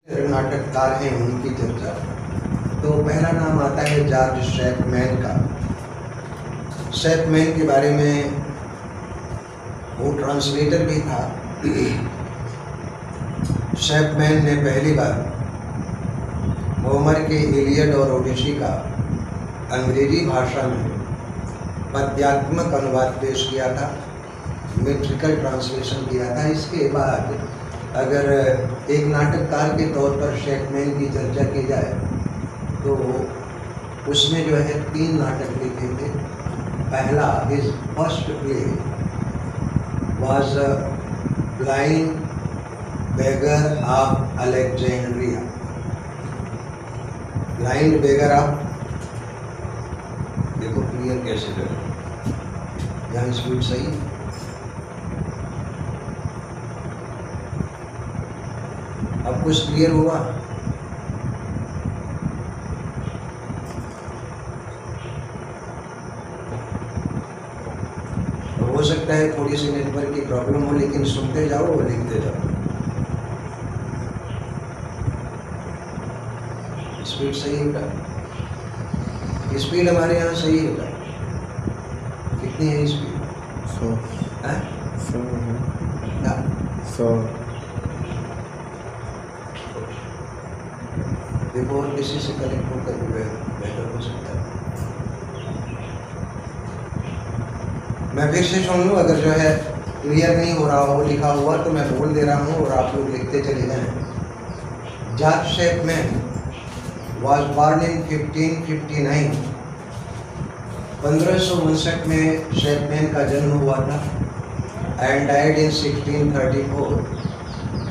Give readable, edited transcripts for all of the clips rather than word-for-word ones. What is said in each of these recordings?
नाटककार हैं उनकी चर्चा। तो पहला नाम आता है जॉर्ज चैपमैन का। चैपमैन के बारे में वो ट्रांसलेटर भी था। चैपमैन ने पहली बार होमर के इलियड और ओडिसी का अंग्रेजी भाषा में पद्यात्मक अनुवाद पेश किया था, मेट्रिकल ट्रांसलेशन किया था। इसके बाद अगर एक नाटककार के तौर पर चैपमैन की चर्चा की जाए तो उसने जो है 3 नाटक लिखे थे। पहला, his first play was blind beggar of Alexandria. Blind beggar of, देखो क्लियर कैसे करें, यहाँ स्पीड सही। अब कुछ क्लियर हुआ? हो सकता है थोड़ी सी नेटवर्क की प्रॉब्लम हो, लेकिन सुनते जाओ और लिखते जाओ। स्पीड सही होगा? स्पीड हमारे यहाँ सही होगा। कितनी है स्पीड? 100। देखो और किसी से कनेक्ट होकर भी बेहतर हो सकता है। मैं फिर से सुन लूँ, अगर जो है क्लियर नहीं हो रहा हो लिखा हुआ तो मैं बोल दे रहा हूँ और आप लोग लिखते चले जाएं। George Chapman was born in 1559। 1559 में चैपमैन का जन्म हुआ था एंड डाइड इन 1634।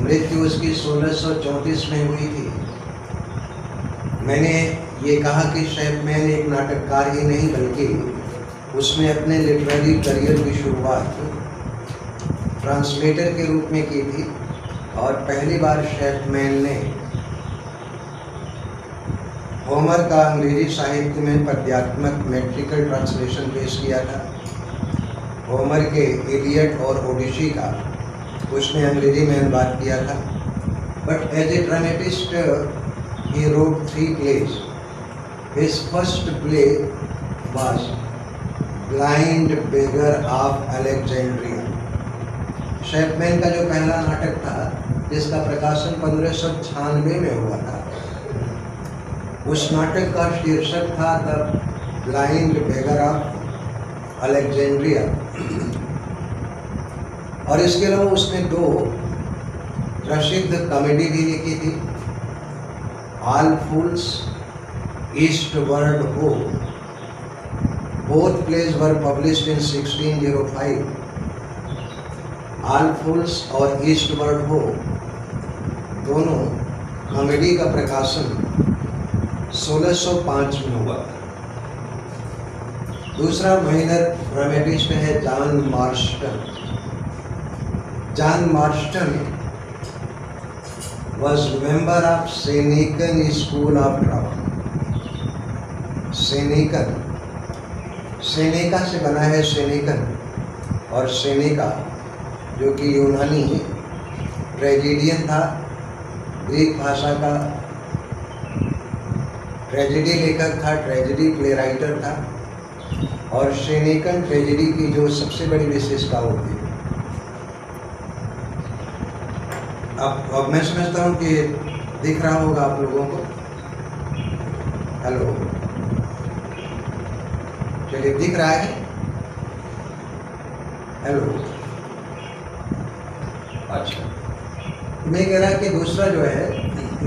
मृत्यु उसकी 1634 में हुई थी। मैंने ये कहा कि चैपमैन एक नाटककार ही नहीं बल्कि उसने अपने लिटरेरी करियर की शुरुआत ट्रांसलेटर के रूप में की थी और पहली बार चैपमैन ने होमर का अंग्रेजी साहित्य में पद्यात्मक मेट्रिकल ट्रांसलेशन पेश किया था। होमर के इलियड और ओडिसी का उसने अंग्रेजी में अनुवाद किया था। But as a dramatist he wrote 3 plays. His first play was Blind Beggar of Alexandria। Chapman का जो पहला नाटक था जिसका प्रकाशन 1596 में हुआ था, उस नाटक का शीर्षक था the blind beggar of Alexandria. और इसके अलावा उसने 2 प्रसिद्ध कॉमेडी भी लिखी थी। All Fools, Eastward Ho। Both plays were published in 1605। All Fools और Eastward Ho दोनों कॉमेडी का प्रकाशन 1605 में हुआ। दूसरा माइनर ड्रामेटिस्ट है John Marston. John Marston was member of Senecan School of Drama। Senecan, Seneca से बना है सेनेकन, और सेनेका जो कि यूनानी ट्रेजेडियन था, ग्रीक भाषा का ट्रेजेडी लेखक था, ट्रेजेडी प्ले राइटर था। और सेनेकन ट्रेजेडी की जो सबसे बड़ी विशेषता होती है, अब मैं समझता हूँ कि दिख रहा होगा आप लोगों को। हेलो, चलिए दिख रहा है? हेलो, अच्छा। मैं कह रहा कि दूसरा जो है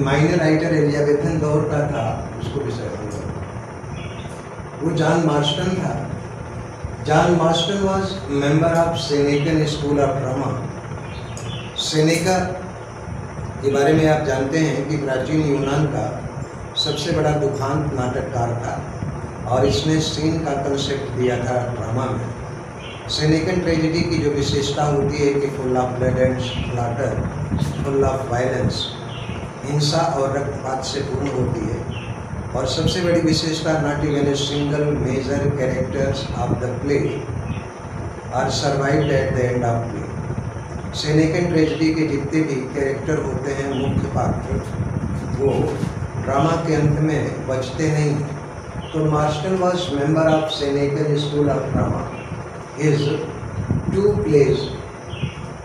माइनर राइटर एलिजाबेथन दौर का था, उसको भी सर वो जॉन मार्स्टन था। John Marston was member of Senecan school of drama. Seneca के बारे में आप जानते हैं कि प्राचीन यूनान का सबसे बड़ा दुखांत नाटककार था और इसने सीन का कंसेप्ट दिया था ड्रामा में। सेनेकन ट्रेजेडी की जो विशेषता होती है कि full of blood and slaughter, full of violence, हिंसा और रक्तपात से पूर्ण होती है। और सबसे बड़ी विशेषता, not even a single major characters of the play are survived at the end of play. Senecan tragedy के जितने भी कैरेक्टर होते हैं, मुख्य पात्र, वो ड्रामा के अंत में बचते नहीं। तो Marston was member of Senecan school of drama. His 2 plays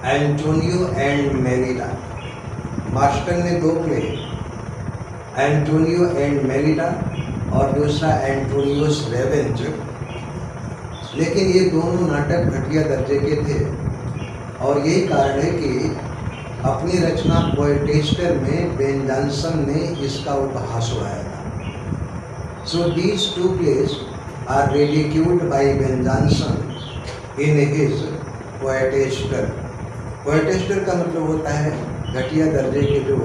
Antonio and Mellida. Marston ने 2 प्ले, एंटोनियो एंड मेलिडा और दूसरा एंटोनियोस रेवेंज। लेकिन ये दोनों नाटक घटिया दर्जे के थे और यही कारण है कि अपनी रचना पोएटेस्टर में बेन जॉनसन ने इसका उपहास उड़ाया था। So these 2 plays are ridiculed by Ben Jonson in his Poetaster. Poetaster का मतलब होता है घटिया दर्जे के जो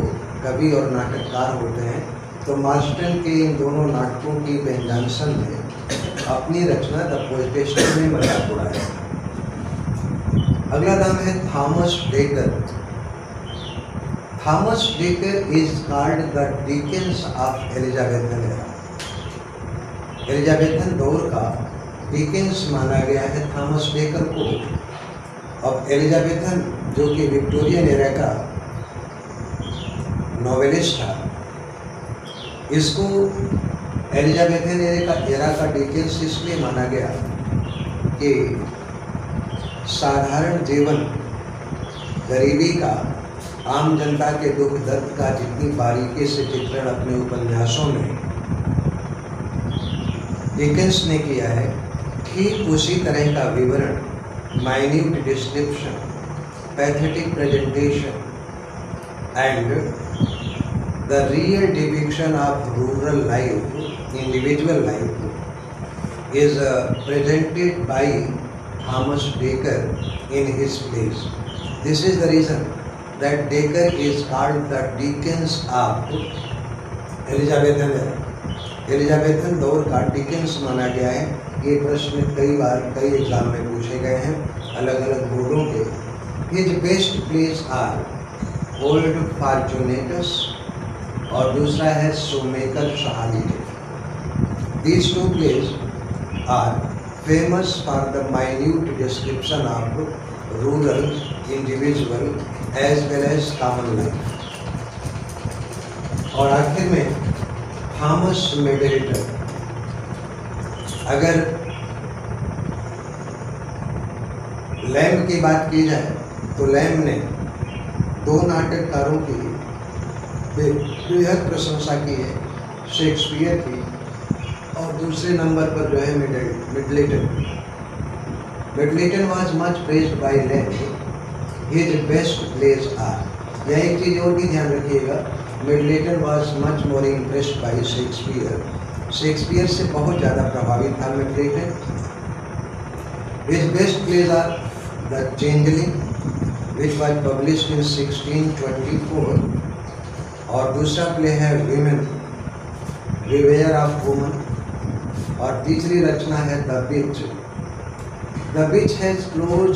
कवि और नाटककार होते हैं। तो मार्स्टन के इन दोनों नाटकों की बेन जॉनसन ने अपनी रचना द पोएटेस्टर में मजाक उड़ाया। अगला नाम है Thomas decker. Thomas decker is called the Dickens of Elizabethan era. Elizabethan दौर का डिकेंस माना गया है थॉमस डेकर को। अब एलिजाबेथन जो कि विक्टोरियन एरा का नॉवेलिस्ट था, इसको एलिजाबेथन एरा का डिकेंस इसलिए माना गया कि साधारण जीवन, गरीबी का, आम जनता के दुख दर्द का जितनी बारीकी से चित्रण अपने उपन्यासों में डिकेंस ने किया है, ठीक उसी तरह का विवरण, minute description, pathetic presentation and the real depiction of rural life, individual life is presented by Thomas Dekker in his plays. This is the reason that Dekker is called the Dickens of Elizabethan era. Elizabethan दौर का Dickens माना गया है। ये प्रश्न कई बार कई exam में पूछे गए हैं अलग अलग बोर्डों के। His best plays are old Fortunatus और दूसरा है सोमेकल सहालिटे। These 2 plays are famous for the minute description of rural, individual as well as common life। और आखिर में थॉमस मिडलटन। अगर लैम्ब की बात की जाए तो लैम्ब ने 2 नाटककारों की बेहद प्रशंसा की है, शेक्सपियर की और दूसरे नंबर पर जो है Middleton. Middleton was much praised by Lamb. His best plays are. यह एक चीज़ और भी ध्यान रखिएगा, Middleton was much more impressed by Shakespeare. Shakespeare से बहुत ज़्यादा प्रभावित था Middleton. His best plays are the changeling which was published in 1624 और दूसरा प्ले है वीमेन, रिवेयर ऑफ वुमन और तीसरी रचना है the witch. The witch has close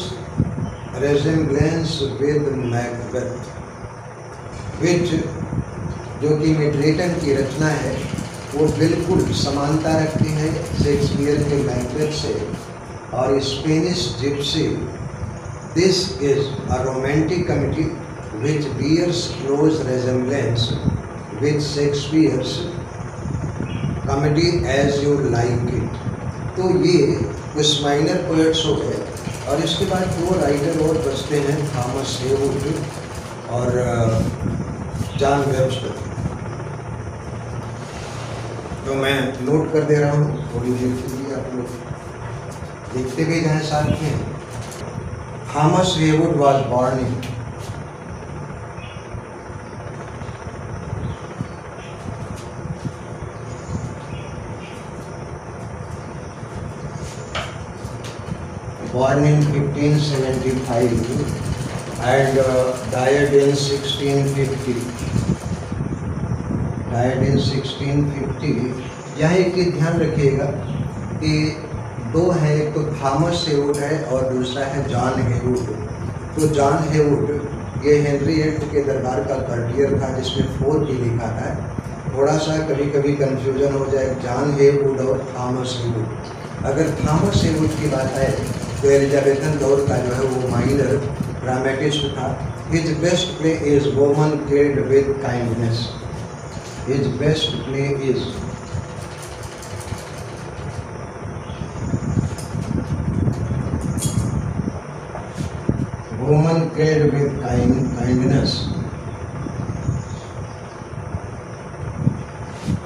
resemblance with Macbeth. Witch जो कि मिडलटन की रचना है वो बिल्कुल समानता रखती है शेक्सपियर के मैकबेथ से और Spanish Gypsy. This is a romantic comedy which bears close resemblance with Shakespeare's comedy as you like it. तो ये कुछ माइनर पोएट्स हो गए और इसके बाद 2 राइटर और बचते हैं, थॉमस हेवुड और जॉन वेबस्टर। तो मैं नोट कर दे रहा हूँ, थोड़ी देर के लिए आप लोग देखते भी जाएँ साथ में। Thomas Heywood was born in born in 1575 and died in 1650। died in 1650। यहाँ एक चीज़ ध्यान रखिएगा कि 2 हैं, एक तो थॉमस हेवुड है और दूसरा है जॉन हेवुड। तो जॉन हेवुड ये हेनरी VIII के दरबार का कर्टियर था जिसमें 4 की लिखा था। थोड़ा सा कभी कभी कन्फ्यूजन हो जाए जॉन हेवुड और थॉमस हेवुड। अगर थॉमस हेवुड की बात है तो एलिजाबेथन दौर का जो है वो माइनर ड्रामेटिस्ट था। His best play is Woman Killed with Kindness. His best play is Woman Killed with Kindness.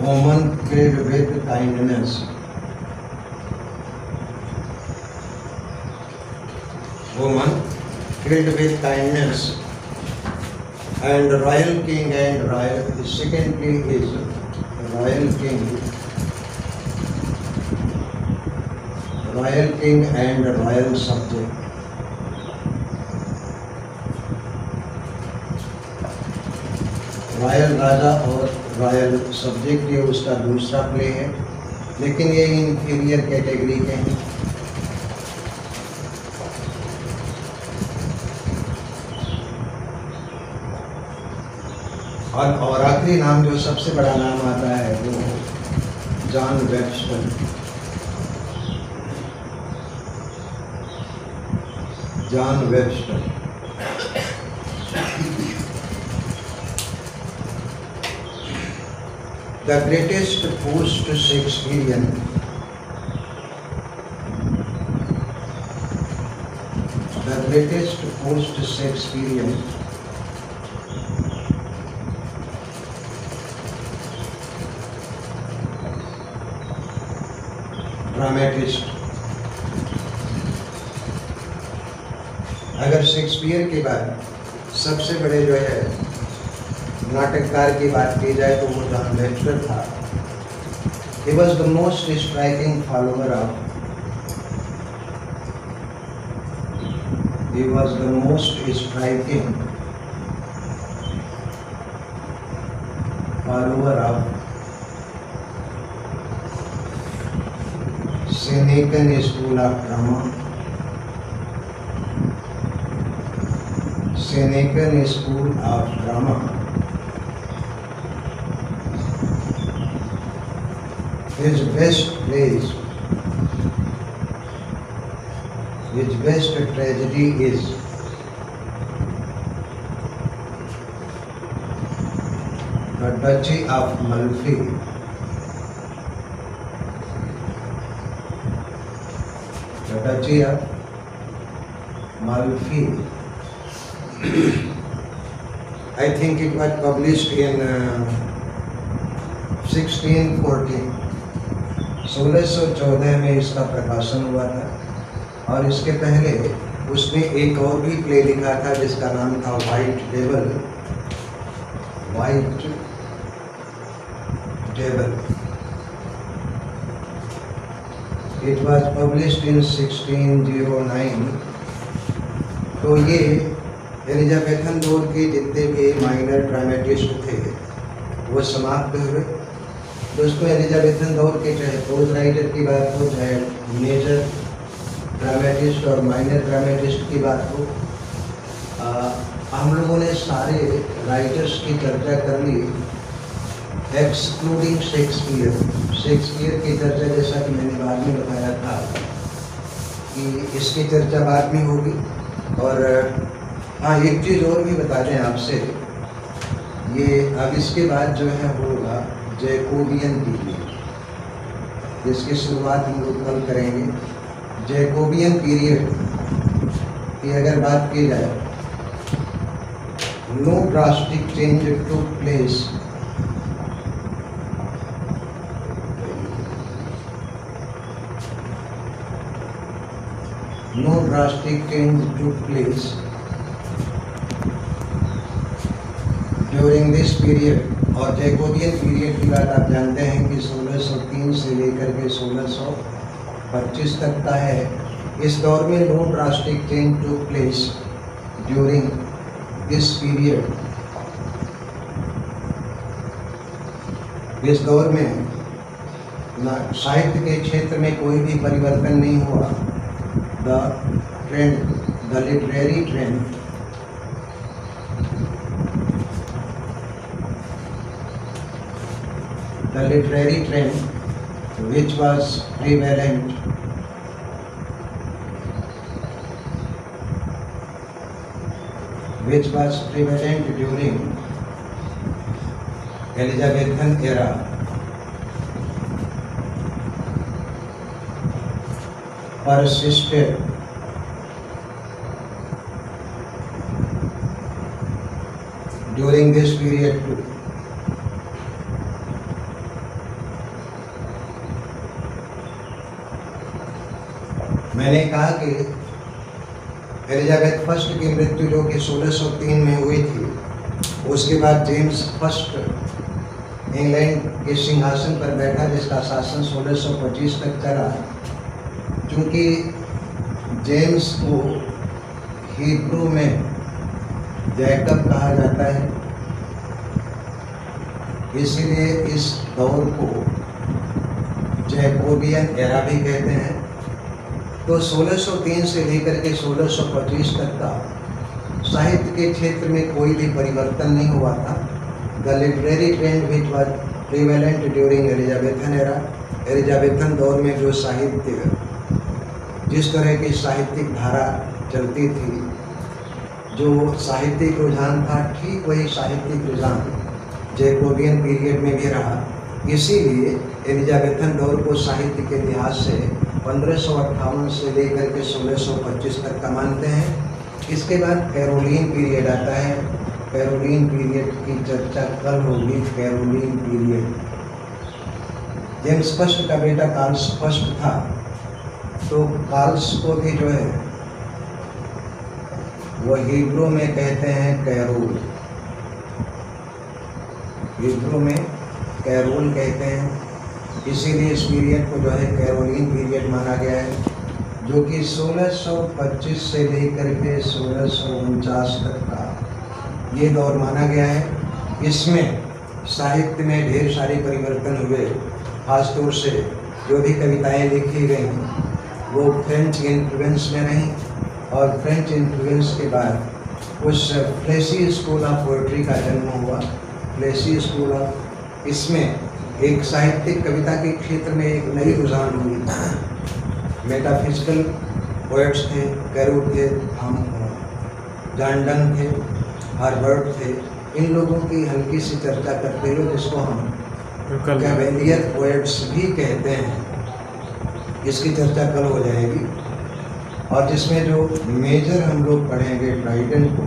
Woman Killed with Kindness. Woman Killed with Kindness. And Royal King and Royal. The second play is Royal King. Royal King and Royal Subject. Royal राजा और royal subject ये उसका दूसरा play है, लेकिन ये inferior category के हैं। और आखिरी नाम जो सबसे बड़ा नाम आता है वो John Webster. John Webster the greatest post-Shakespearean dramatist. अगर शेक्सपियर के बाद सबसे बड़े जो है नाटककार की बात की जाए तो वो जॉन वेबस्टर था। He was the most striking follower of Senecan School of Drama. Senecan School of Drama. His best plays, his best tragedy is The Duchy of Malfi. The Duchy of Malfi. I think it was published in 1614. 1614 में इसका प्रकाशन हुआ था। और इसके पहले उसने एक और भी प्ले लिखा था जिसका नाम था white devil. White devil. It was published इन 1609। तो ये एलिजाबेथन दौर के जितने भी माइनर ड्रामेटिस्ट थे वो समाप्त हुए। दोस्तों, एलिजाबेथन दौर के चाहे प्रोज राइटर की बात हो, चाहे मेजर ड्रामेटिस्ट और माइनर ड्रामेटिस्ट की बात हो, हम लोगों ने सारे राइटर्स की चर्चा कर ली एक्सक्लूडिंग शेक्सपियर। शेक्सपियर की चर्चा, जैसा कि मैंने बाद में बताया था कि इसकी चर्चा बाद में होगी। और हाँ, एक चीज़ और भी बता दें आपसे, ये अब इसके बाद जो है होगा जैकोबियन पीरियड, जिसकी शुरुआत हम लोग कल करेंगे। जैकोबियन पीरियड की अगर बात की जाए, no drastic change took place during this period. और जैकोबियन पीरियड की बात आप जानते हैं कि 1603 से लेकर के 1625 तक का है। इस दौर में no drastic change took place during this period. इस दौर में साहित्य के क्षेत्र में कोई भी परिवर्तन नहीं हुआ। The literary trend which was prevalent which was prevalent during Elizabethan era, persisted during this period too. मैंने कहा कि एलिजाबेथ फर्स्ट की मृत्यु जो कि 1603 में हुई थी, उसके बाद जेम्स फर्स्ट इंग्लैंड के सिंहासन पर बैठा, जिसका शासन 1625 तक चला। क्योंकि जेम्स को हिब्रू में जैकब कहा जाता है, इसीलिए इस दौर को जैकोबियन एरा भी कहते हैं। तो 1603 से लेकर के 1625 तक का साहित्य के क्षेत्र में कोई भी परिवर्तन नहीं हुआ था। The literary trend which was prevalent during Elizabethan era, Elizabethan दौर में जो साहित्य, जिस तरह की साहित्यिक धारा चलती थी, जो साहित्यिक रुझान था, ठीक वही साहित्यिक रुझान जैकोबियन पीरियड में भी रहा। इसीलिए एलिजाबेथन दौर को साहित्य के इतिहास से 1558 से लेकर के 1625 तक का मानते हैं। इसके बाद कैरोलिन पीरियड आता है। कैरोलिन पीरियड की चर्चा कल होगी। कैरोलिन पीरियड, जेम्स फर्स्ट का बेटा कार्ल्स फर्स्ट था, तो कार्ल्स को भी जो है वो हिब्रू में कहते हैं कैरोल, हिब्रू में कैरोल कहते हैं। इसीलिए इस पीरियड को जो है कैरोलिन पीरियड माना गया है, जो कि 1625 से लेकर के 1649 तक का ये दौर माना गया है। इसमें साहित्य में ढेर सारे परिवर्तन हुए। खासतौर से जो भी कविताएं लिखी गई वो फ्रेंच इन्फ्लुएंस में रहीं, और फ्रेंच इन्फ्लुएंस के बाद उस फ्लेसी स्कूल ऑफ पोइट्री का जन्म हुआ। फ्लेसी स्कूल ऑफ, इसमें एक साहित्यिक कविता के क्षेत्र में एक नई रुझान हुई। मेटाफिजिकल पोएट्स थे, कैरो थे, हम जॉन डंग थे, हर्बर्ट थे। इन लोगों की हल्की सी चर्चा करते हुए, जिसको हम कैवेलियर पोएट्स भी कहते हैं, इसकी चर्चा कल हो जाएगी। और जिसमें जो मेजर हम लोग पढ़ेंगे ड्राइडन को,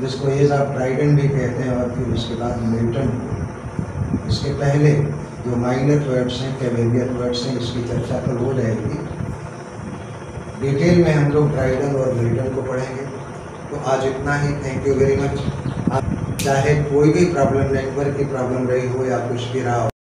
जिसको एज ऑफ ड्राइडन भी कहते हैं, और फिर उसके बाद मिल्टन को। इसके पहले जो माइनर पोएट्स हैं, कैवेलियर पोएट्स हैं, इसकी चर्चा कल हो जाएगी। डिटेल में हम लोग ड्राइडन और मिल्टन को पढ़ेंगे। तो आज इतना ही। Thank you very much. चाहे कोई भी प्रॉब्लम, नेटवर्क की प्रॉब्लम रही हो या कुछ भी रहा हो,